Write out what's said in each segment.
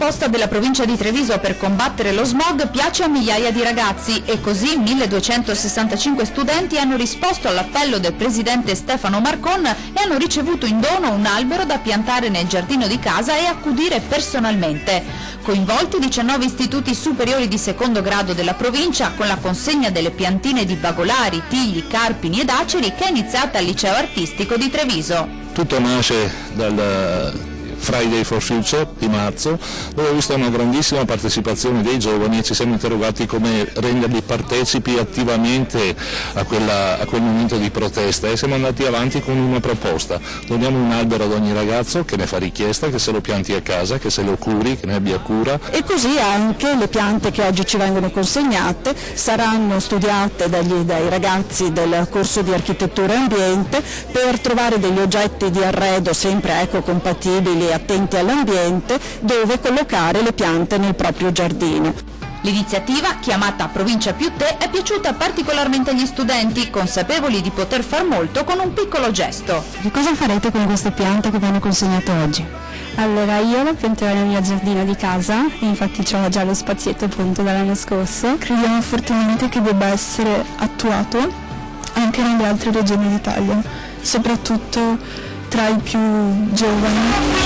proposta della provincia di Treviso per combattere lo smog piace a migliaia di ragazzi e così 1265 studenti hanno risposto all'appello del presidente Stefano Marcon e hanno ricevuto in dono un albero da piantare nel giardino di casa e accudire personalmente. Coinvolti 19 istituti superiori di secondo grado della provincia con la consegna delle piantine di bagolari, tigli, carpini ed aceri che è iniziata al liceo artistico di Treviso. Tutto nasce dal Friday for Future di marzo, dove ho visto una grandissima partecipazione dei giovani e ci siamo interrogati come renderli partecipi attivamente a quel momento di protesta e siamo andati avanti con una proposta: doniamo un albero ad ogni ragazzo che ne fa richiesta, che se lo pianti a casa, che se lo curi, che ne abbia cura. E così anche le piante che oggi ci vengono consegnate saranno studiate dai ragazzi del corso di architettura e ambiente per trovare degli oggetti di arredo sempre ecocompatibili e attenti all'ambiente dove collocare le piante nel proprio giardino. L'iniziativa, chiamata Provincia più te, è piaciuta particolarmente agli studenti, consapevoli di poter far molto con un piccolo gesto. Che cosa farete con queste piante che vi hanno consegnato oggi? Allora, io lo pianterò nel mio giardino di casa, infatti ho già lo spazietto pronto dall'anno scorso. Crediamo fortemente che debba essere attuato anche nelle altre regioni d'Italia, soprattutto tra i più giovani.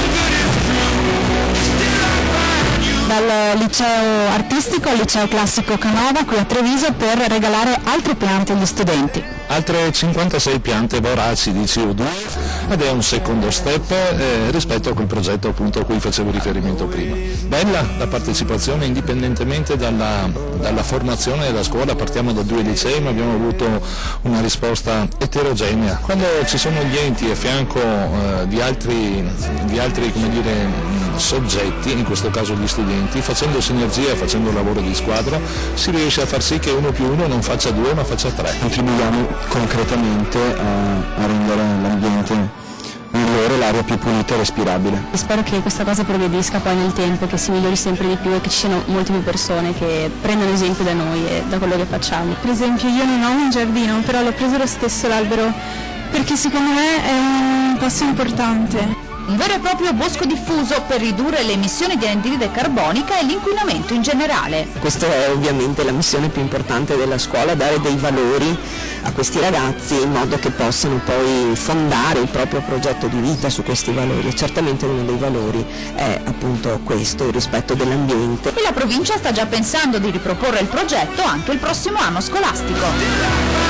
Dal liceo artistico al liceo classico Canova qui a Treviso per regalare altre piante agli studenti. Altre 56 piante voraci di CO2 ed è un secondo step rispetto a quel progetto appunto a cui facevo riferimento prima. Bella la partecipazione indipendentemente dalla formazione della scuola, partiamo da 2 licei ma abbiamo avuto una risposta eterogenea. Quando ci sono gli enti a fianco di altri come dire, soggetti, in questo caso gli studenti, facendo sinergia, facendo lavoro di squadra, si riesce a far sì che 1 più 1 non faccia 2 ma faccia 3. Contribuiamo concretamente a rendere l'ambiente migliore, l'aria più pulita e respirabile. Spero che questa cosa progredisca poi nel tempo, che si migliori sempre di più e che ci siano molte più persone che prendano esempio da noi e da quello che facciamo. Per esempio io non ho un giardino, però l'ho preso lo stesso l'albero perché secondo me è un passo importante. Un vero e proprio bosco diffuso per ridurre le emissioni di anidride carbonica e l'inquinamento in generale. Questa è ovviamente la missione più importante della scuola, dare dei valori a questi ragazzi in modo che possano poi fondare il proprio progetto di vita su questi valori e certamente uno dei valori è appunto questo, il rispetto dell'ambiente. E la provincia sta già pensando di riproporre il progetto anche il prossimo anno scolastico.